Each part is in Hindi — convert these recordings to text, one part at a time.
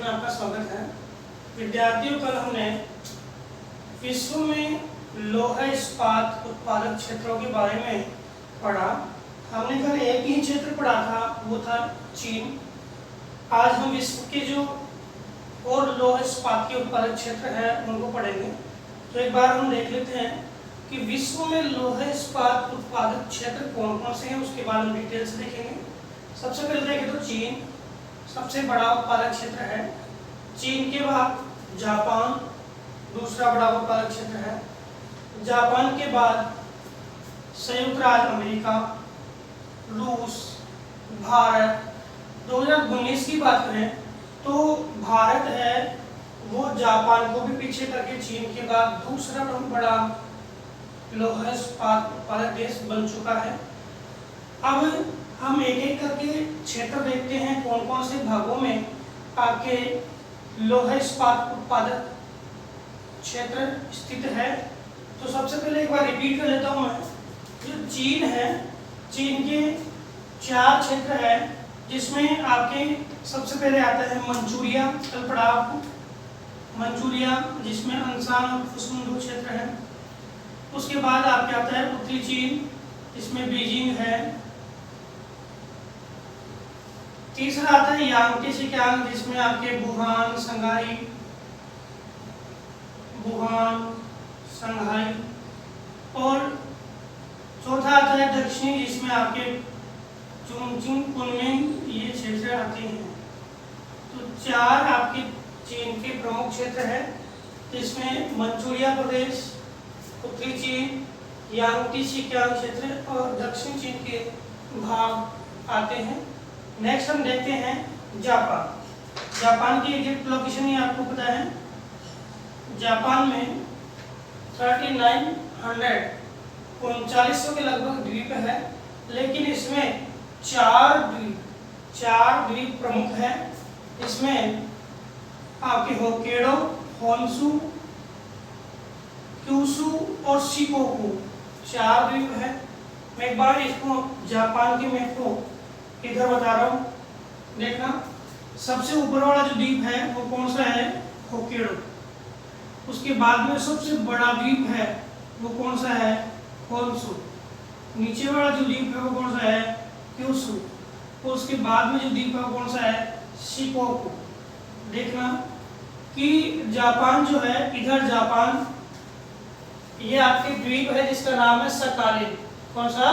में आपका स्वागत है। विद्यार्थियों, कल हमने विश्व में लौह इस्पात उत्पादक क्षेत्रों के बारे में पढ़ा। हमने कल एक ही क्षेत्र पढ़ा था, वो था चीन। आज हम विश्व के जो और लौह इस्पात के उत्पादक क्षेत्र हैं उनको पढ़ेंगे। तो एक बार हम देख लेते हैं कि विश्व में लौह इस्पात उत्पादक क्षेत्र कौन कौन से हैं, उसके बाद हम डिटेल से देखेंगे। सबसे पहले देखें तो चीन सबसे बड़ा उत्पादक क्षेत्र है। चीन के बाद जापान दूसरा बड़ा उत्पादक क्षेत्र है। जापान के बाद संयुक्त राज्य अमेरिका, रूस, भारत। 2019 की बात करें तो भारत है वो जापान को भी पीछे करके चीन के बाद दूसरा बहुत बड़ा लौह इस्पात उत्पादक देश बन चुका है। अब हम एक एक करके क्षेत्र देखते हैं कौन कौन से भागों में आपके लौह इस्पात उत्पादक क्षेत्र स्थित है। तो सबसे पहले एक बार रिपीट कर लेता हूँ मैं। जो चीन है, चीन के 4 क्षेत्र है, जिसमें आपके सबसे पहले आता है मंचूरिया। कल पढ़ा आपको मंचूरिया, जिसमें अंशान और खुशनुमा क्षेत्र है। उसके बाद आपके आता है उत्तरी चीन, जिसमें बीजिंग है। तीसरा आता है यांगटी शिकियांग, जिसमें आपके वुहान, शंघाई। और चौथा आता है दक्षिणी, जिसमें आपके चुंगचिंग, कुनमिंग ये क्षेत्र आते हैं। तो 4 आपके चीन के प्रमुख क्षेत्र है, जिसमें मंचूरिया प्रदेश, उत्तरी चीन, यांगटी शिकियांग क्षेत्र और दक्षिण चीन के भाग आते हैं। नेक्स्ट हम देखते हैं जापान। जापान की एग्जैक्ट लोकेशन ही आपको पता है। जापान में 3900 के लगभग द्वीप है, लेकिन इसमें 4 द्वीप प्रमुख हैं। इसमें आपके होक्काइडो, होन्शु, क्यूशु और शिकोकु 4 द्वीप है। मैं एक बार इसको जापान के मैप को इधर बता रहा हूँ, देखना। सबसे ऊपर वाला जो द्वीप है वो कौन सा है? होक्काइडो। उसके बाद में सबसे बड़ा द्वीप है वो कौन सा है? होन्शु। नीचे वाला जो द्वीप है वो कौन सा है? क्यूशु। और उसके बाद में जो द्वीप है वो कौन सा है? शिकोकु। देखना कि जापान जो है, इधर जापान, ये आपके द्वीप है जिसका नाम है सखालिन। कौन सा?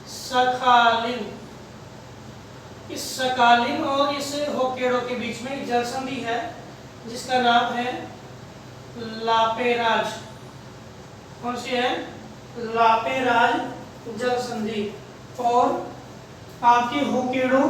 सखालिन। इस सखालिन और इस होक्काइडो के बीच में एक जल संधि है जिसका नाम है लापेराज। कौन सी है? लापेराज जल संधि। और आपके होक्काइडो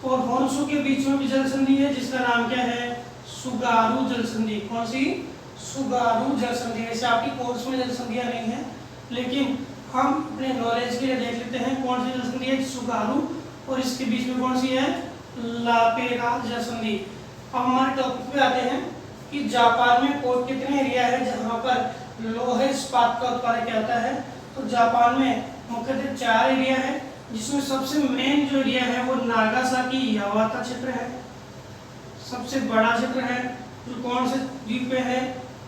और होन्शु के बीच में भी जल संधि है जिसका नाम क्या है? सुगारू जल संधि। कौन सी? सुगारू जल संधि। वैसे आपकी कोर्स में जल संधियां नहीं है, लेकिन हम अपने नॉलेज के लिए देख लेते हैं कौन सी जल संधि है। सुगारू, और इसके बीच में कौन सी है? लापेराज जल संधि। अब हमारे टॉपिक पे आते हैं कि जापान में और कितने एरिया है जहां पर लौह इस्पात का उत्पादन किया जाता है। तो जापान में मुख्यतः 4 एरिया है, जिसमें सबसे मेन जो एरिया है वो नागासाकी यावाता क्षेत्र है। सबसे बड़ा क्षेत्र है जो कौन से द्वीप पे है?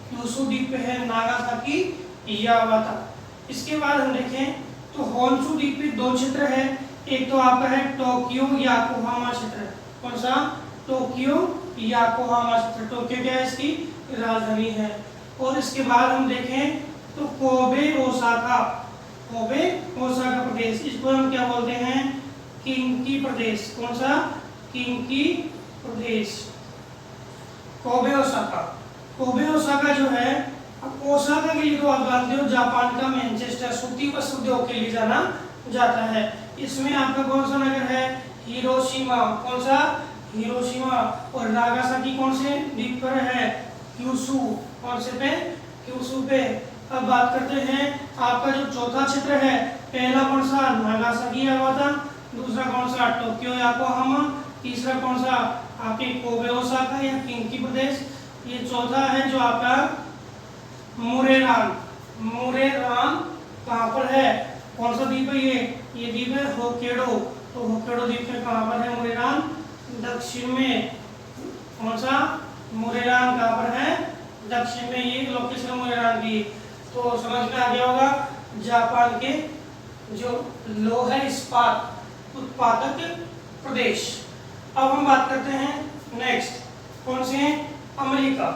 क्यूशु द्वीप पे है, नागासाकी यावाता। इसके बाद हम देखें तो होन्शु द्वीप पे 2 क्षेत्र है। एक तो आपका है टोक्यो याकोहामा क्षेत्र। कौन सा? टोक्यो याकोहामा क्षेत्र। टोक्यो क्या है? इसकी राजधानी है। और इसके बाद हम देखें तो कोबे ओसाका प्रदेश, इसको हम क्या बोलते हैं? किंकी प्रदेश। कौन सा? किंकी प्रदेश। कोबे ओसाका जो है, अब ओसाका के लिए तो आप जानते हो जापान का मैनचेस्टर सूती वस्त्र उद्योग के लिए जाना जाता है। इसमें आपका कौन सा नगर है? हिरोशिमा। कौन सा? हिरोशिमा। और नागासाकी कौन से द्वीप पर है? क्यूशु। कौन से पे? क्यूशु पे। अब बात करते हैं आपका जो चौथा क्षेत्र है, पहला कौन सा? नागासाकी यावाता। दूसरा कौन सा? Tokyo Yokohama. तीसरा कौन सा? आपके कोबे ओसाका या किंकी प्रदेश। ये चौथा है जो आपका मुरेरान कहाँ पर है? कौन सा द्वीप है ये द्वीप है होक्काइडो। तो होक्काइडो द्वीप में कहाँ पर है? मुरेरान। दक्षिण में कौन सा? मोरेरान कहाँ पर है? दक्षिण में, ये लोकेशन मोरेरान की। तो समझ में आ गया होगा जापान के जो लौह इस्पात उत्पादक प्रदेश। अब हम बात करते हैं नेक्स्ट, कौन से हैं? America,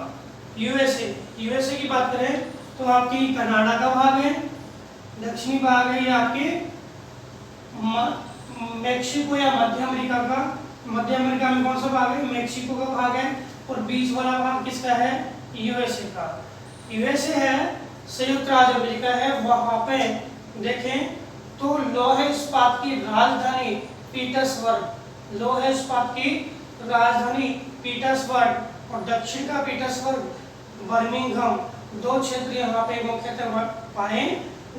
USA. यूएसए की बात करें तो आपकी कनाडा का भाग है, दक्षिणी भाग है ये आपके मेक्सिको या मध्य अमेरिका का। मध्य अमेरिका में कौन सा भाग है? मेक्सिको का भाग है। और बीच वाला भाग किसका है? यूएसए का। यूएसए है, संयुक्त राज्य अमेरिका है। वहां पे देखें तो लौह इस्पात की राजधानी पीटर्सबर्ग, लौह इस्पात की राजधानी पीटर्सबर्ग और दक्षिण का पीटर्सबर्ग बर्मिंघम, दो क्षेत्र यहाँ पे मुख्यतः पाए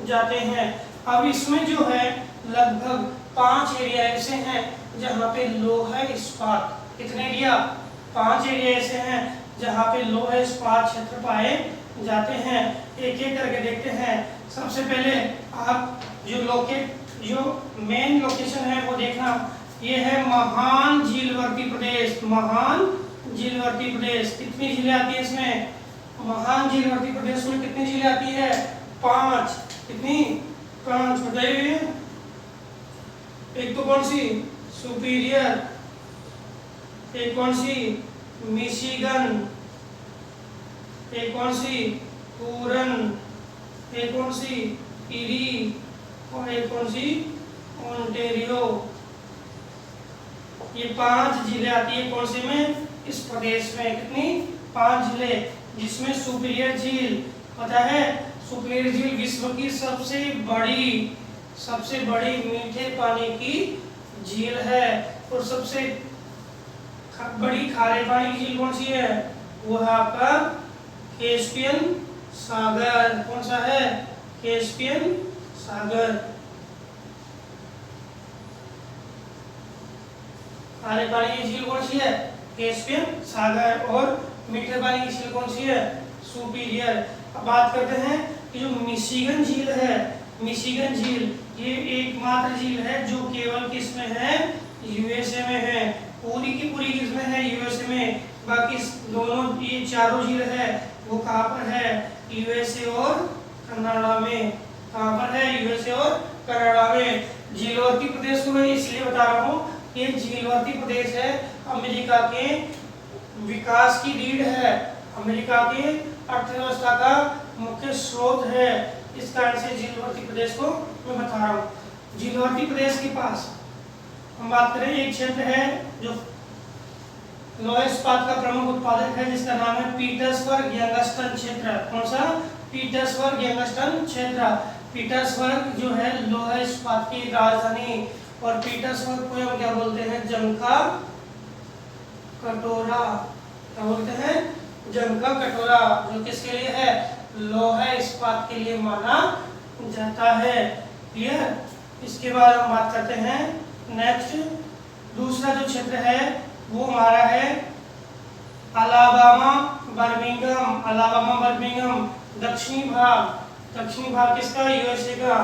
जाते हैं। अब इसमें जो है लगभग 5 एरिया ऐसे हैं जहाँ पे लौह इस्पात, कितने एरिया? 5 एरिया ऐसे हैं जहाँ पे लौह इस्पात क्षेत्र पाए जाते हैं। एक एक करके देखते हैं। सबसे पहले आप जो मेन लोकेशन है वो देखना, ये है महान झीलवर्ती प्रदेश। महान झीलवर्ती प्रदेश, कितनी झीलें आती है इसमें? महान झीलवर्ती प्रदेश में कितनी झीलें आती है? 5। कितनी? 5 बताइए। एक तो कौन सी? सुपीरियर, एक कौन सी? मिशिगन, एक कौन सी? हुरन, एक कौन सी? इरी, और एक कौन सी? ओंटेरियो। ये 5 झीलें आती है कौन से में? इस प्रदेश में। कितनी? 5 झीलें, जिसमें सुपीरियर झील, पता है सुपीरियर झील विश्व की सबसे बड़ी मीठे पानी की झील है। और सबसे बड़ी खारे पानी की झील कौन सी है? वो है आपका कैस्पियन सागर। कौन सा है? कैस्पियन सागर। खारे पानी की झील कौन सी है? कैस्पियन सागर। और मीठे पानी की झील कौन सी है? सुपीरियर। अब बात करते हैं कि जो मिशिगन झील है, मिशिगन झील ये एकमात्र झील है जो केवल किसमें है? यूएसए में है। पूरी की पूरी किसमें है? यूएसए में। बाकी दोनों ये चारों झील है वो कहाँ पर है? यूएसए और कनाडा में। कहाँ पर है? यूएसए और कनाडा में। झीलवर्ती प्रदेश को मैं इसलिए बता रहा हूँ, ये झीलवर्ती प्रदेश है अमेरिका के विकास की रीढ़ है, अमेरिका की अर्थव्यवस्था का मुख्य स्रोत है। इस कारण से झीलवर्ती प्रदेश को मैं बता रहा हूँ। झीलवर्ती प्रदेश के पास हम बात करें, एक क्षेत्र है जो लौह इस्पात का प्रमुख उत्पादक है जिसका नाम है पीटर्सबर्ग यंगस्टन क्षेत्र। कौन सा? पीटर्सबर्ग यंगस्टन क्षेत्र। पीटर्सबर्ग जो है लौह इस्पात की राजधानी, और पीटर्सबर्ग को हम क्या बोलते हैं? जंग का कटोरा। क्या बोलते हैं? जंग का कटोरा, जो किसके लिए है? लौह इस्पात के लिए माना जाता है। क्लियर? इसके बाद हम बात करते हैं नेक्स्ट, दूसरा जो क्षेत्र है वो हमारा है अलाबामा बर्मिंघम। अलाबामा बर्मिंघम दक्षिणी भाग, दक्षिणी भाग किसका? यूएसए का।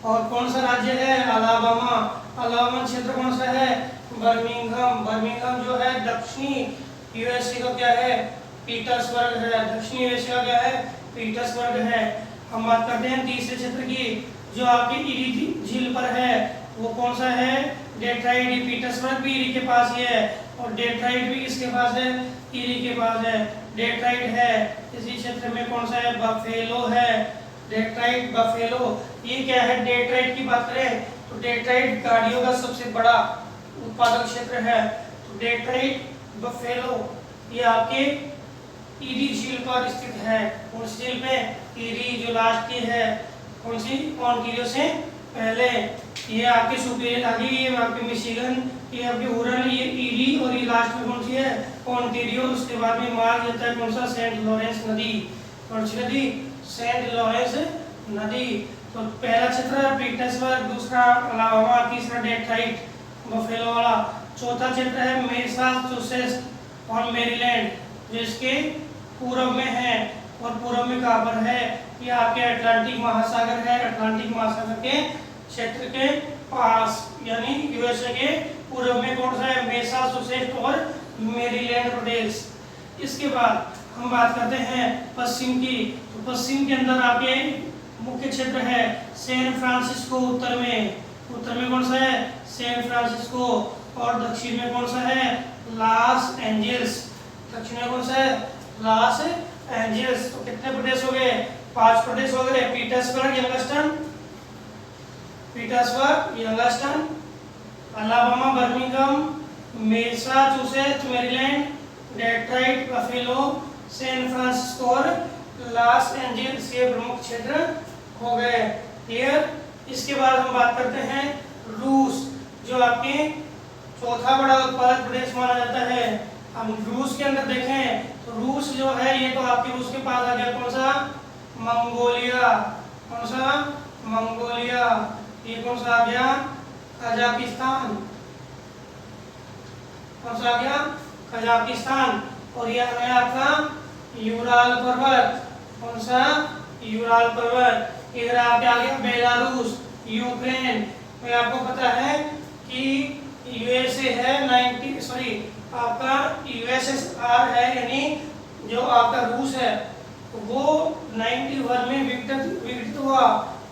और कौन सा राज्य है? अलाबामा। अलाबामा क्षेत्र कौन सा है? बर्मिंघम। बर्मिंघम जो है दक्षिणी यूएसए का क्या है? पीटर्सबर्ग है। दक्षिणी यूएसए का क्या है? पीटर्सबर्ग है। हम बात करते हैं तीसरे क्षेत्र की, जो आपकी इरी झील पर है। वो कौन सा है? डेट्राइट। पीटर्सबर्ग भी इरी के पास ही है, और डेट्राइट भी किसके पास है? इरी के पास है। डेट्राइट है इसी क्षेत्र में। कौन सा है? बफेलो है। डेट्राइट बफेलो, ये क्या है? डेट्राइट की बात करें तो डेट्राइट गाड़ियों का सबसे बड़ा उत्पादक क्षेत्र है। तो डेट्राइट बफेलो ये आपके इरी झील पर स्थित है। उस झील पे? इरी जो लास्ट की है, कौन सी? ओंटारियो से पहले। ये आपके सुपीरियर आ गई, ये आपके मिशिगन, ये आपके हुरन, ये इरी, और ये लास्ट में कौन सी है? ओंटारियो। उसके बाद में मार्ग जाता है कौन सा? सेंट लॉरेंस नदी। कौन सी नदी? सेंट लॉरेंस नदी। तो पहला क्षेत्र पीटर्सबर्ग, दूसरा अलाबामा, तीसरा डेट्राइट बफेलो वाला, चौथा क्षेत्र है मैसाचुसेट्स और मैरीलैंड जो इसके पूर्व में है। और पूर्व में कहाँ पर है? ये आपके अटलांटिक महासागर है। अटलांटिक महासागर के क्षेत्र के पास, यानी यूएसए के पूर्व में कौन सा है? मैसाचुसेट्स और मैरीलैंड प्रदेश। इसके बाद हम बात करते हैं पश्चिम की। तो पश्चिम के अंदर आपके मुख्य क्षेत्र है सैन फ्रांसिस्को, उत्तर में कौन सा है सैन फ्रांसिस्को, और दक्षिण में कौन सा है लॉस एंजल्स, दक्षिण में कौन सा है लॉस एंजल्स। तो कितने प्रदेश हो गए 5 प्रदेश हो गए, Petersburg, Youngstown, Alabama, Birmingham, Massachusetts, Maryland, Detroit, Buffalo, San Francisco और लॉस एंजल्स, ये प्रमुख क्षेत्र हो गए। क्लियर। इसके बाद हम बात करते हैं रूस, जो आपके चौथा बड़ा उत्पादक प्रदेश माना जाता है। हम रूस के अंदर देखें तो रूस जो है ये तो आपके रूस के पास आ गया कौन सा मंगोलिया, कौन सा मंगोलिया, ये कौन सा आ गया कजाकिस्तान, कौन सा आ गया कजाकिस्तान, और ये है आपका यूराल पर्वत, कौन सा यूराल पर्वत। इधर आपके आ गया बेलारूस, यूक्रेन, तो आपको पता है कि यूएसए है 90 सॉरी आपका यूएसएसआर है, यानी जो आपका रूस है वो 91 में विघटित हुआ,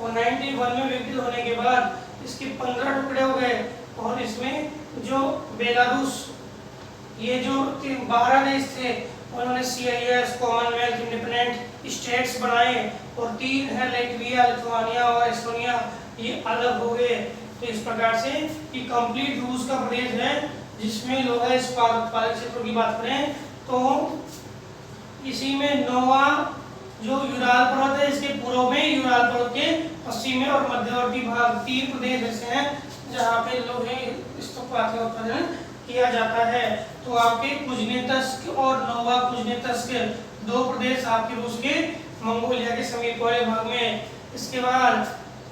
और 91 में विघटित होने के बाद इसके 15 टुकड़े हो गए, और इसमें जो बेलारूस ये जो 12 देश थे उन्होंने CIS कॉमनवेल्थ इंडिपेंडेंट स्टेट्स बनाए, और 3 है लाटविया, लिथुआनिया और एस्टोनिया, ये अलग हो गए। तो इस प्रकार से कि कंप्लीट रूस का प्रदेश है जिसमें लोहा इस्पात उत्पादक क्षेत्रों की बात करें तो इसी में नोवा जो यूराल पर्वत है इसके पूर्व में, यूराल पर्वत के पश्चिम में और मध्यवर्ती भाग 3 प्रदेश ऐसे हैं जहाँ पे लोहे इस्पात का उत्पादन किया जाता है। तो आपके कुज्नेत्स्क और नोवा कुज्नेत्स्क 2 प्रदेश आपके रूस के मंगोलिया के समीप वाले भाग में। इसके बाद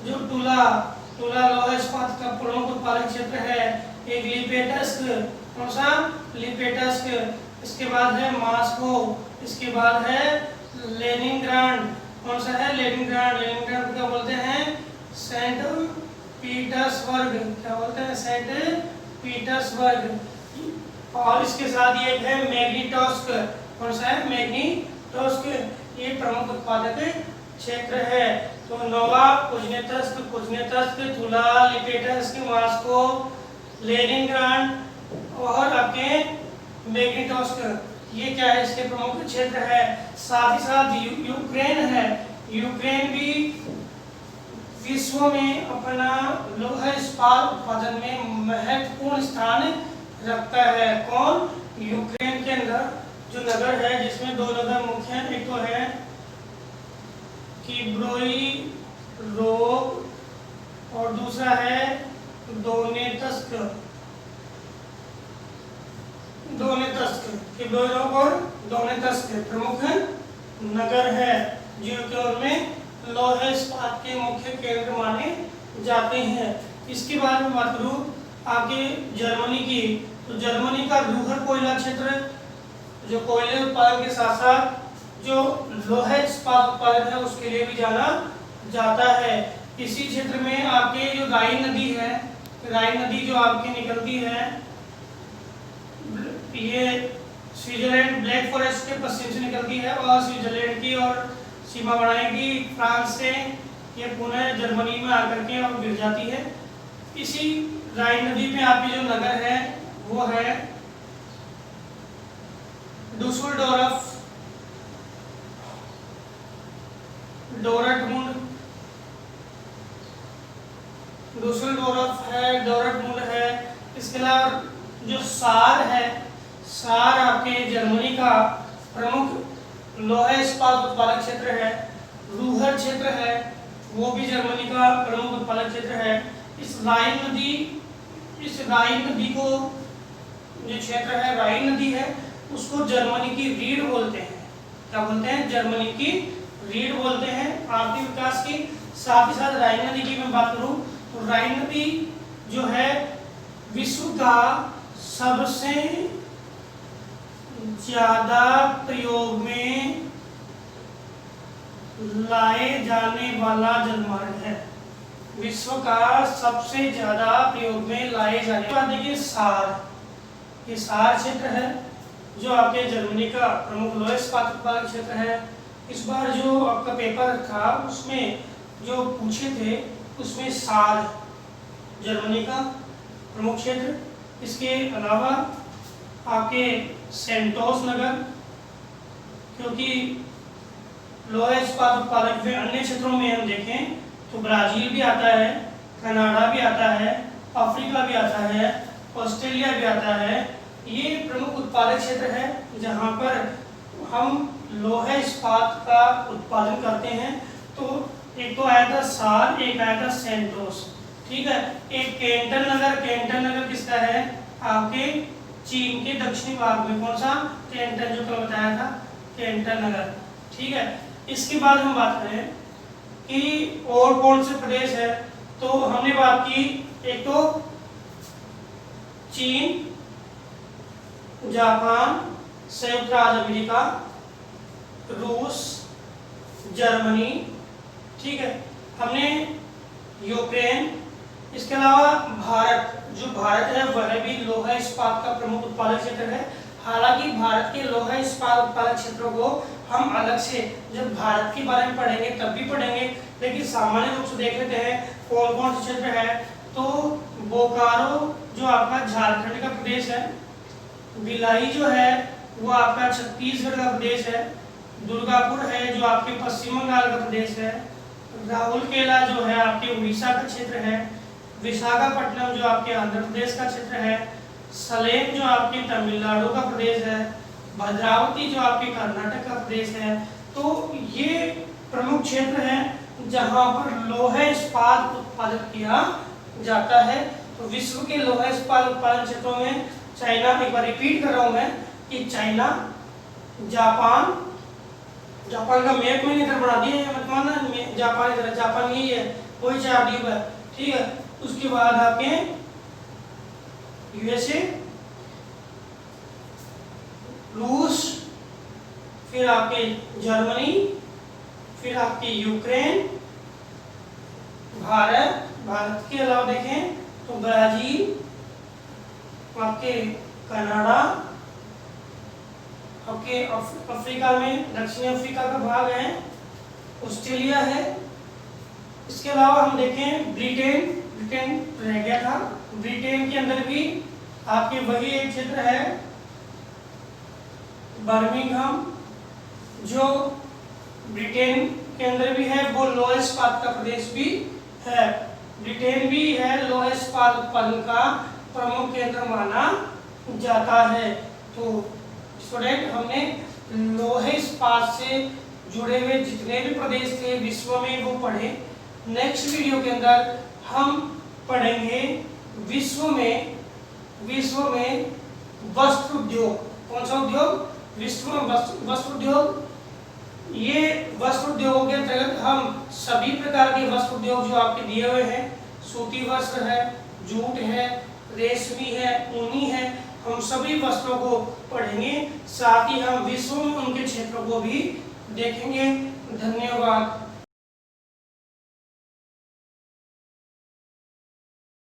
जो टूला लोहा इस्पात का प्रमुख उत्पादक क्षेत्र है, एक लिपेटस्क, कौन सा लिपेटस्क, इसके बाद है मॉस्को, इसके बाद है लेनिनग्राड, कौन सा है लेनिनग्राड को क्या बोलते हैं सेंट पीटर्सबर्ग, क्या बोलते हैं सेंट पीटर्सबर्ग, और इसके साथ ये है मैग्निटोस्क, कौन सा है मैग्निटोस्क, ये प्रमुख उत्पादक क्षेत्र है। तो नोवा कुज्नेत्स्क, तुला, लिपेटस्क, मॉस्को, लेनिनग्राड और आपके मैग्निटोस्क, ये क्या है इसके प्रमुख क्षेत्र है। साथ ही साथ यूक्रेन है, यूक्रेन भी विश्व में अपना लोहा इस्पात उत्पादन में महत्वपूर्ण स्थान रखता है। कौन यूक्रेन के अंदर जो नगर है जिसमें 2 नगर मुख्य हैं, एक तो है किब्रोई रोग और दूसरा है दोनेत्स्क, किब्रोई रोग और दोनेत्स्क प्रमुख नगर है जो में लोहा इस्पात के मुख्य केंद्र माने जाते हैं। इसके बाद में बात करूँ आगे जर्मनी की, तो जर्मनी का रूहर कोयला क्षेत्र जो कोयले उत्पादन के साथ साथ जो लोहा इस्पात उत्पादन है उसके लिए भी जाना जाता है। इसी क्षेत्र में आपके जो राइन नदी है, राइन नदी जो आपकी निकलती है ये स्विट्जरलैंड ब्लैक फॉरेस्ट के पश्चिम से निकलती है और स्विट्जरलैंड की और सीमा बनाएगी फ्रांस से, ये पुनः जर्मनी में आकर के और गिर जाती है। इसी राइन नदी पे आपकी जो नगर है वो है डुसुलडोर्फ, डोरटमुंड, डुसुलडोर्फ है, डोरटमुंड है। इसके अलावा जो सार है, सार आपके जर्मनी का प्रमुख लोहा इस्पात उत्पादक क्षेत्र है। रूहर क्षेत्र है वो भी जर्मनी का प्रमुख उत्पादक क्षेत्र है। इस राइन नदी को जो क्षेत्र है राइन नदी है उसको जर्मनी की रीढ़ बोलते हैं। क्या बोलते हैं? जर्मनी की रीढ़ बोलते हैं आर्थिक विकास की। साथ ही साथ राइन नदी की मैं बात करूं तो राइन नदी जो है विश्व का सबसे ज्यादा प्रयोग में लाए जाने वाला जलमार्ग है। विश्व का सबसे ज्यादा प्रयोग में लाए जाने वाला, देखिए सार, ये सार क्षेत्र है जो आपके जर्मनी का प्रमुख लोह इस्पात उत्पादक क्षेत्र है। इस बार जो आपका पेपर था उसमें जो पूछे थे उसमें साल जर्मनी का प्रमुख क्षेत्र, इसके अलावा आपके सेंटोस नगर, क्योंकि लोह इस्पात उत्पादक में अन्य क्षेत्रों में हम देखें तो ब्राजील भी आता है, कनाडा भी आता है, अफ्रीका भी आता है, ऑस्ट्रेलिया भी आता है। ये प्रमुख उत्पादक क्षेत्र है जहाँ पर हम लोह इस्पात का उत्पादन करते हैं। तो एक तो आया था साल, एक आया था सेंटोस, ठीक है। एक केंटन नगर किसका है? आपके चीन के दक्षिणी भाग में। कौन सा? केंटन, जो कल बताया था केंटन नगर, ठीक है। इसके बाद हम बात करें कि और कौन से प्रदेश है, तो हमने बात की एक तो चीन, जापान, संयुक्त राज्य अमेरिका, रूस, जर्मनी, ठीक है। हमने यूक्रेन, इसके अलावा भारत, जो भारत है वह भी लोह इस्पात का प्रमुख उत्पादक क्षेत्र है। हालांकि भारत के लोह इस्पात उत्पादक क्षेत्रों को हम अलग से जब भारत के बारे में पढ़ेंगे तब भी पढ़ेंगे, लेकिन सामान्य रूप से देख लेते हैं कौन कौन से क्षेत्र है। तो बोकारो जो आपका झारखंड का प्रदेश है, भिलाई जो है वो आपका छत्तीसगढ़ का प्रदेश है, दुर्गापुर है जो आपके पश्चिम बंगाल का प्रदेश है, राउरकेला जो है आपके उड़ीसा का क्षेत्र है, विशाखापट्टनम जो आपके आंध्र प्रदेश का क्षेत्र है, सलेम जो आपके तमिलनाडु का प्रदेश है, भद्रावती जो आपके कर्नाटक का प्रदेश है। तो ये प्रमुख क्षेत्र हैं जहां पर लोह इस्पात उत्पादन किया जाता है। तो विश्व के लोह इस्पात उत्पादन क्षेत्रों में चाइना, एक बार रिपीट कर रहा हूं मैं कि चाइना, जापान का मैप मैंने इधर बना दिया है, मत मानना जापान इधर, जापान यही है, वही 4 द्वीप है, ठीक है। उसके बाद आपके यूएसए, रूस, फिर आपके जर्मनी, फिर आपके यूक्रेन, भारत के अलावा देखें तो ब्राजील, आपके कनाडा, आपके अफ्रीका में दक्षिणी अफ्रीका का भाग है, ऑस्ट्रेलिया है। इसके अलावा हम देखें ब्रिटेन रह गया था, ब्रिटेन के अंदर भी आपके वही एक क्षेत्र है बर्मिंघम, जो ब्रिटेन के अंदर भी है, वो लोह इस्पात का प्रदेश भी है। ब्रिटेन भी है लोह इस्पात उत्पादन का प्रमुख केंद्र माना जाता है। तो स्टूडेंट, हमने लोह इस्पात से जुड़े हुए जितने भी प्रदेश थे विश्व में वो पढ़े। नेक्स्ट वीडियो के अंदर हम पढ़ेंगे विश्व में वस्त्र उद्योग। कौन सा उद्योग? विश्व में वस्त्र उद्योग। ये वस्त्र उद्योगों के अंतर्गत हम सभी प्रकार के वस्त्र उद्योग जो आपके दिए हुए हैं, सूती वस्त्र है, जूट है, रेशमी है, ऊनी है, हम सभी वस्त्रों को पढ़ेंगे। साथ ही हम विश्व में उनके क्षेत्रों को भी देखेंगे। धन्यवाद।